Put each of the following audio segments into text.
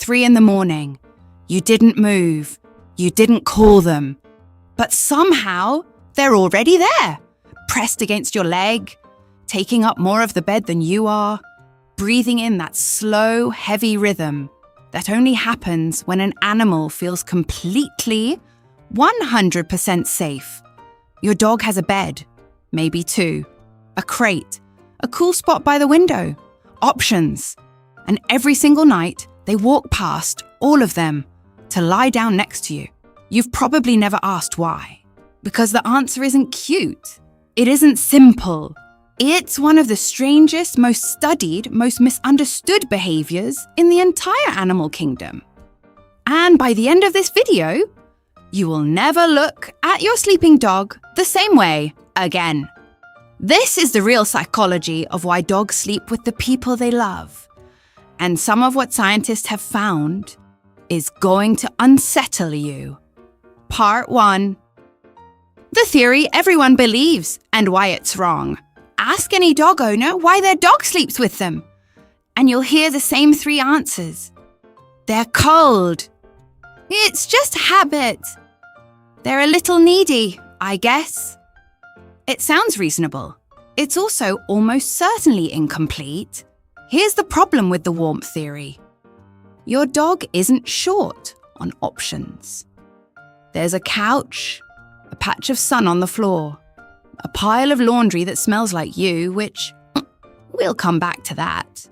3 in the morning. You didn't move. You didn't call them. But somehow, they're already there, pressed against your leg, taking up more of the bed than you are, breathing in that slow, heavy rhythm that only happens when an animal feels completely, 100% safe. Your dog has a bed, maybe 2, a crate, a cool spot by the window, options. And every single night, they walk past all of them to lie down next to you. You've probably never asked why, because the answer isn't cute. It isn't simple. It's one of the strangest, most studied, most misunderstood behaviors in the entire animal kingdom. And by the end of this video, you will never look at your sleeping dog the same way again. This is the real psychology of why dogs sleep with the people they love. And some of what scientists have found is going to unsettle you. Part 1. The theory everyone believes and why it's wrong. Ask any dog owner why their dog sleeps with them, and you'll hear the same 3 answers. They're cold. It's just habit. They're a little needy, I guess. It sounds reasonable. It's also almost certainly incomplete. Here's the problem with the warmth theory. Your dog isn't short on options. There's a couch, a patch of sun on the floor, a pile of laundry that smells like you, which we'll come back to that.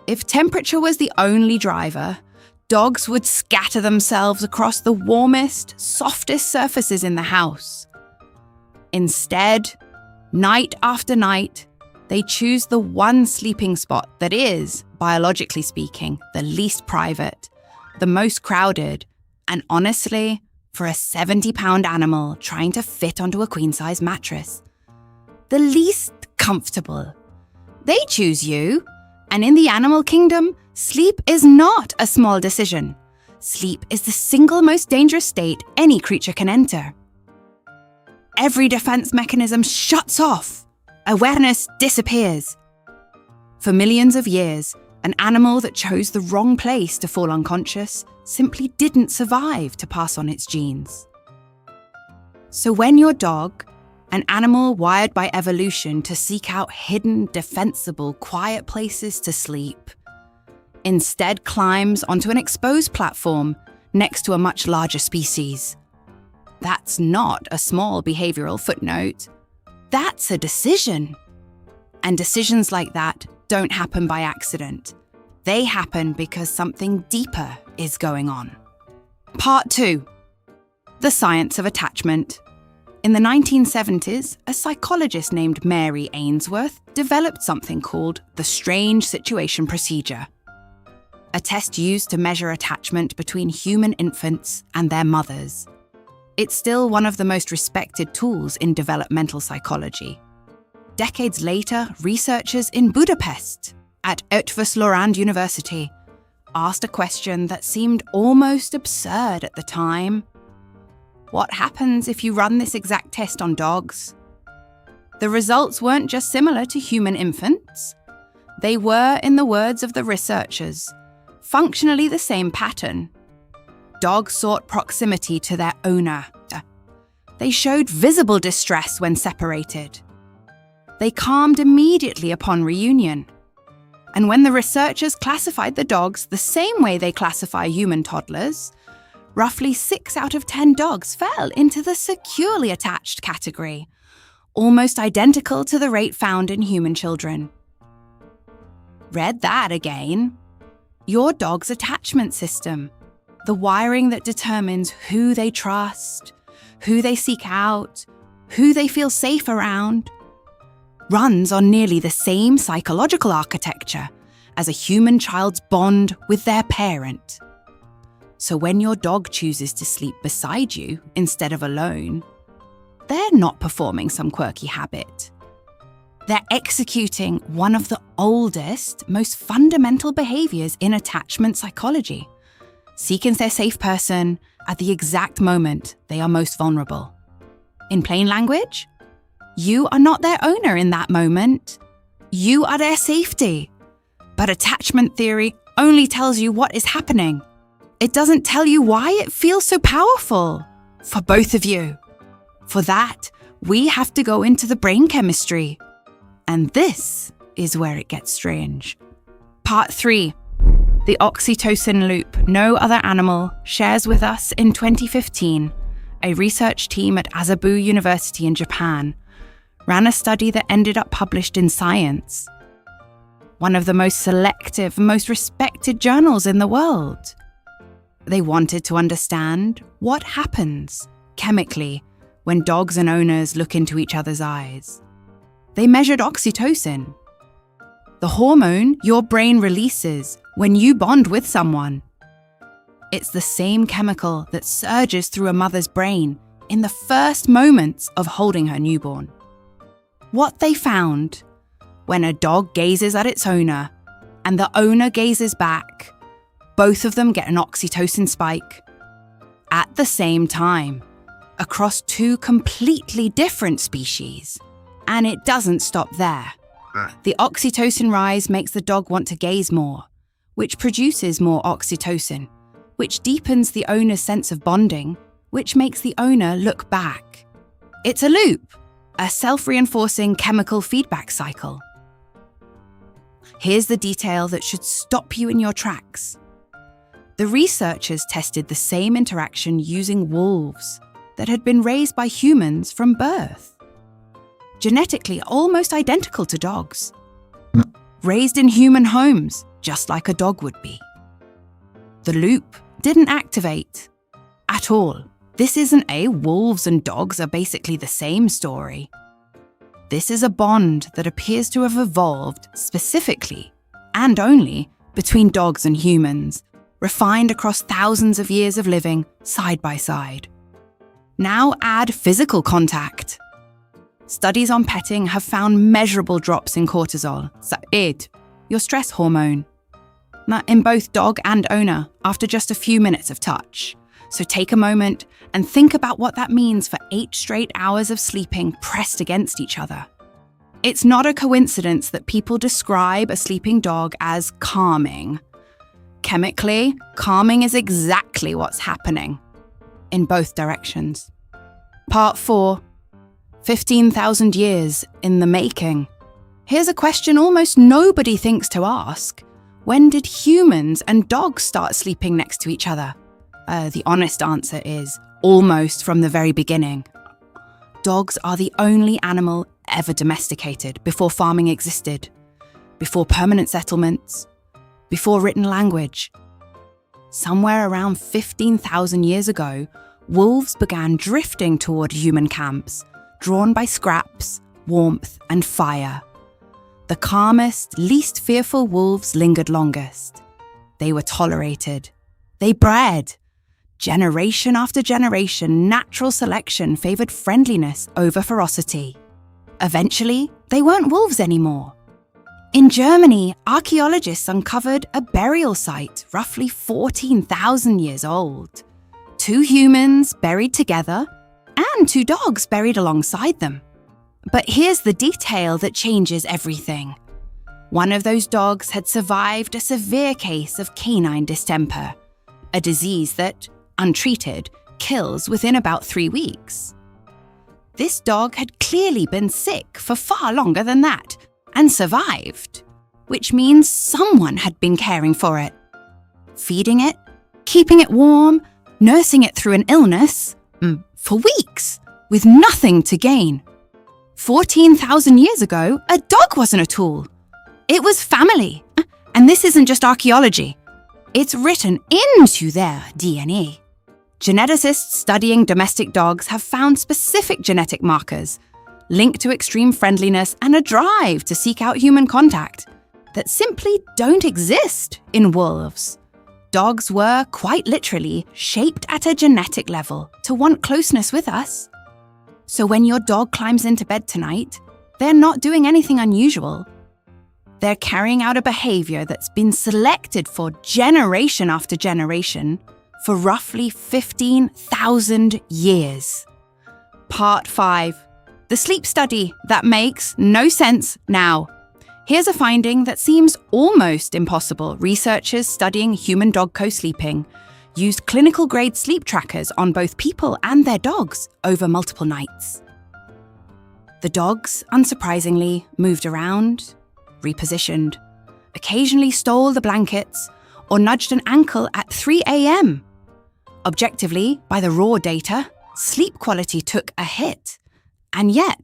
If temperature was the only driver, dogs would scatter themselves across the warmest, softest surfaces in the house. Instead, night after night, they choose the one sleeping spot that is, biologically speaking, the least private, the most crowded, and honestly, for a 70-pound animal trying to fit onto a queen-size mattress, the least comfortable. They choose you, and in the animal kingdom, sleep is not a small decision. Sleep is the single most dangerous state any creature can enter. Every defense mechanism shuts off. Awareness disappears. For millions of years, an animal that chose the wrong place to fall unconscious simply didn't survive to pass on its genes. So when your dog, an animal wired by evolution to seek out hidden, defensible, quiet places to sleep, instead climbs onto an exposed platform next to a much larger species, that's not a small behavioral footnote. That's a decision. And decisions like that don't happen by accident. They happen because something deeper is going on. Part 2. The science of attachment. In the 1970s, a psychologist named Mary Ainsworth developed something called the Strange Situation Procedure, a test used to measure attachment between human infants and their mothers. It's still one of the most respected tools in developmental psychology. Decades later, researchers in Budapest, at Eötvös-Loránd University, asked a question that seemed almost absurd at the time. What happens if you run this exact test on dogs? The results weren't just similar to human infants. They were, in the words of the researchers, functionally the same pattern. Dogs sought proximity to their owner. They showed visible distress when separated. They calmed immediately upon reunion. And when the researchers classified the dogs the same way they classify human toddlers, roughly 6 out of 10 dogs fell into the securely attached category, almost identical to the rate found in human children. Read that again. Your dog's attachment system, the wiring that determines who they trust, who they seek out, who they feel safe around, runs on nearly the same psychological architecture as a human child's bond with their parent. So when your dog chooses to sleep beside you instead of alone, they're not performing some quirky habit. They're executing one of the oldest, most fundamental behaviors in attachment psychology, seeking their safe person at the exact moment they are most vulnerable. In plain language, you are not their owner in that moment. You are their safety. But attachment theory only tells you what is happening. It doesn't tell you why it feels so powerful for both of you. For that, we have to go into the brain chemistry. And this is where it gets strange. Part 3. The oxytocin loop no other animal shares with us in 2015. A research team at Asabu University in Japan ran a study that ended up published in Science, one of the most selective, most respected journals in the world. They wanted to understand what happens chemically when dogs and owners look into each other's eyes. They measured oxytocin, the hormone your brain releases when you bond with someone. It's the same chemical that surges through a mother's brain in the first moments of holding her newborn. What they found, when a dog gazes at its owner and the owner gazes back, both of them get an oxytocin spike at the same time across 2 completely different species. And it doesn't stop there. The oxytocin rise makes the dog want to gaze more, which produces more oxytocin, which deepens the owner's sense of bonding, which makes the owner look back. It's a loop, a self-reinforcing chemical feedback cycle. Here's the detail that should stop you in your tracks. The researchers tested the same interaction using wolves that had been raised by humans from birth. Genetically almost identical to dogs. Raised in human homes, just like a dog would be. The loop didn't activate at all. This isn't a wolves and dogs are basically the same story. This is a bond that appears to have evolved specifically and only between dogs and humans, refined across thousands of years of living side by side. Now add physical contact. Studies on petting have found measurable drops in cortisol, your stress hormone, in both dog and owner after just a few minutes of touch. So take a moment and think about what that means for 8 straight hours of sleeping pressed against each other. It's not a coincidence that people describe a sleeping dog as calming. Chemically, calming is exactly what's happening in both directions. Part 4. 15,000 years in the making. Here's a question almost nobody thinks to ask. When did humans and dogs start sleeping next to each other? The honest answer is almost from the very beginning. Dogs are the only animal ever domesticated before farming existed, before permanent settlements, before written language. Somewhere around 15,000 years ago, wolves began drifting toward human camps, drawn by scraps, warmth, and fire. The calmest, least fearful wolves lingered longest. They were tolerated. They bred. Generation after generation, natural selection favored friendliness over ferocity. Eventually, they weren't wolves anymore. In Germany, archaeologists uncovered a burial site roughly 14,000 years old. 2 humans buried together and 2 dogs buried alongside them. But here's the detail that changes everything. One of those dogs had survived a severe case of canine distemper, a disease that, untreated, kills within about 3 weeks. This dog had clearly been sick for far longer than that and survived, which means someone had been caring for it, feeding it, keeping it warm, nursing it through an illness, for weeks, with nothing to gain. 14,000 years ago, a dog wasn't a tool. It was family. And this isn't just archaeology. It's written into their DNA. Geneticists studying domestic dogs have found specific genetic markers linked to extreme friendliness and a drive to seek out human contact that simply don't exist in wolves. Dogs were, quite literally, shaped at a genetic level to want closeness with us. So when your dog climbs into bed tonight, they're not doing anything unusual. They're carrying out a behavior that's been selected for generation after generation for roughly 15,000 years. Part 5. The sleep study that makes no sense now. Here's a finding that seems almost impossible. Researchers studying human-dog co-sleeping used clinical-grade sleep trackers on both people and their dogs over multiple nights. The dogs, unsurprisingly, moved around, repositioned, occasionally stole the blankets, or nudged an ankle at 3 a.m. Objectively, by the raw data, sleep quality took a hit. And yet,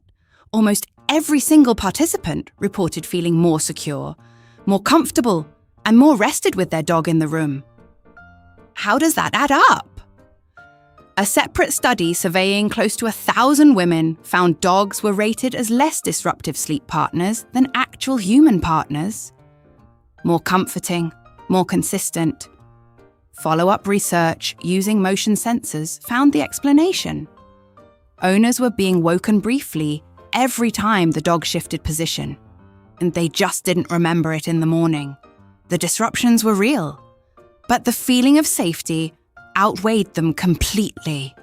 almost every single participant reported feeling more secure, more comfortable, and more rested with their dog in the room. How does that add up? A separate study surveying close to 1,000 women found dogs were rated as less disruptive sleep partners than actual human partners. More comforting, more consistent. Follow-up research using motion sensors found the explanation. Owners were being woken briefly every time the dog shifted position, and they just didn't remember it in the morning. The disruptions were real, but the feeling of safety outweighed them completely.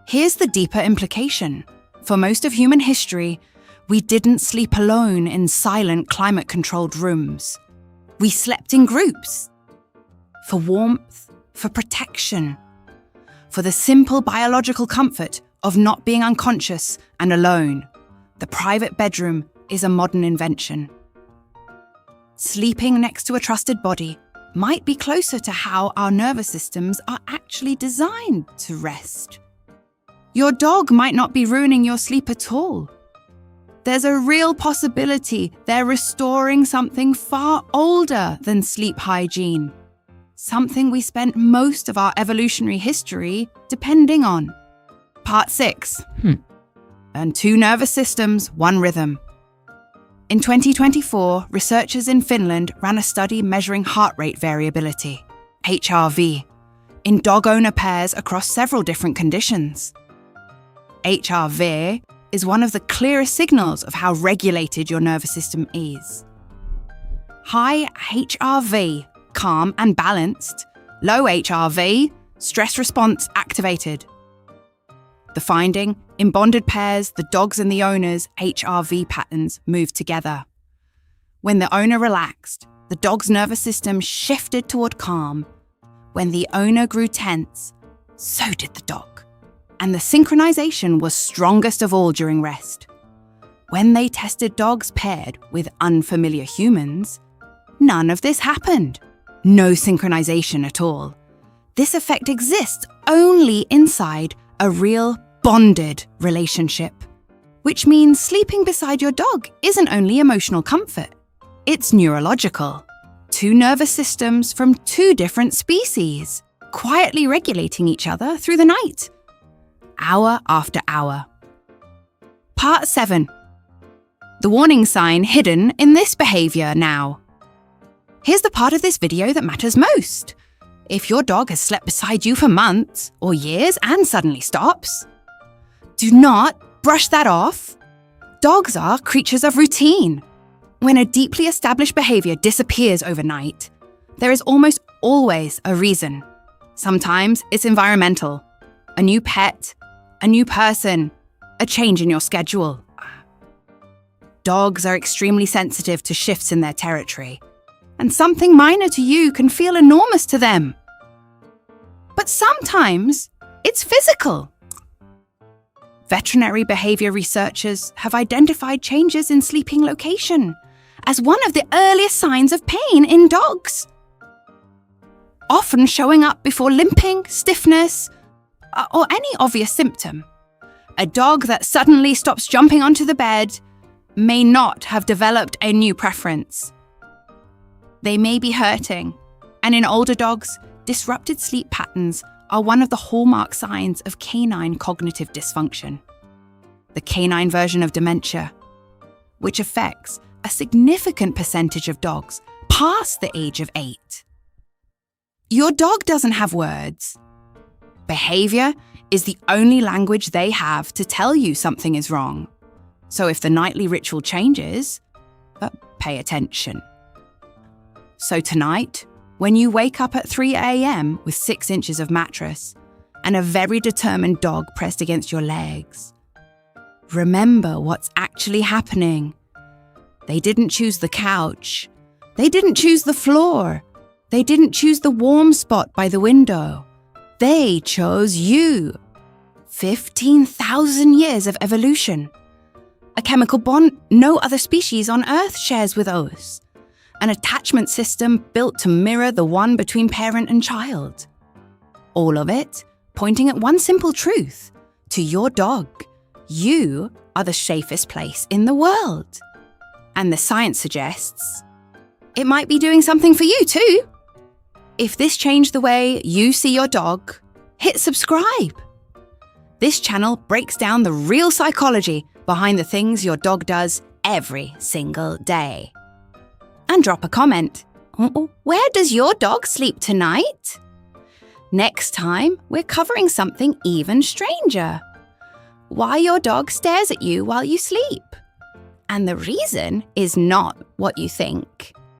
Here's the deeper implication. For most of human history, we didn't sleep alone in silent, climate-controlled rooms. We slept in groups. For warmth, for protection, for the simple biological comfort of not being unconscious and alone. The private bedroom is a modern invention. Sleeping next to a trusted body might be closer to how our nervous systems are actually designed to rest. Your dog might not be ruining your sleep at all. There's a real possibility they're restoring something far older than sleep hygiene, something we spent most of our evolutionary history depending on. Part 6. And 2 nervous systems, 1 rhythm. In 2024, researchers in Finland ran a study measuring heart rate variability, HRV, in dog owner pairs across several different conditions. HRV is one of the clearest signals of how regulated your nervous system is. High HRV, calm and balanced. Low HRV, stress response activated. The finding, in bonded pairs, the dogs and the owner's HRV patterns moved together. When the owner relaxed, the dog's nervous system shifted toward calm. When the owner grew tense, so did the dog. And the synchronization was strongest of all during rest. When they tested dogs paired with unfamiliar humans, none of this happened. No synchronization at all. This effect exists only inside a real bonded relationship, which means sleeping beside your dog isn't only emotional comfort, it's neurological. 2 nervous systems from 2 different species, quietly regulating each other through the night, hour after hour. Part 7. The warning sign hidden in this behavior now. Here's the part of this video that matters most. If your dog has slept beside you for months or years and suddenly stops, do not brush that off. Dogs are creatures of routine. When a deeply established behavior disappears overnight, there is almost always a reason. Sometimes it's environmental, a new pet, a new person, a change in your schedule. Dogs are extremely sensitive to shifts in their territory, and something minor to you can feel enormous to them. But sometimes it's physical. Veterinary behavior researchers have identified changes in sleeping location as one of the earliest signs of pain in dogs, often showing up before limping, stiffness, or any obvious symptom. A dog that suddenly stops jumping onto the bed may not have developed a new preference. They may be hurting, and in older dogs, disrupted sleep patterns are one of the hallmark signs of canine cognitive dysfunction, the canine version of dementia, which affects a significant percentage of dogs past the age of 8. Your dog doesn't have words. Behavior is the only language they have to tell you something is wrong. So if the nightly ritual changes, pay attention. So tonight, when you wake up at 3 a.m. with 6 inches of mattress and a very determined dog pressed against your legs, remember what's actually happening. They didn't choose the couch. They didn't choose the floor. They didn't choose the warm spot by the window. They chose you. 15,000 years of evolution. A chemical bond no other species on Earth shares with us. An attachment system built to mirror the one between parent and child. All of it pointing at one simple truth. To your dog, you are the safest place in the world. And the science suggests it might be doing something for you too. If this changed the way you see your dog, hit subscribe. This channel breaks down the real psychology behind the things your dog does every single day. And drop a comment. Where does your dog sleep tonight? Next time, we're covering something even stranger. Why your dog stares at you while you sleep. And the reason is not what you think.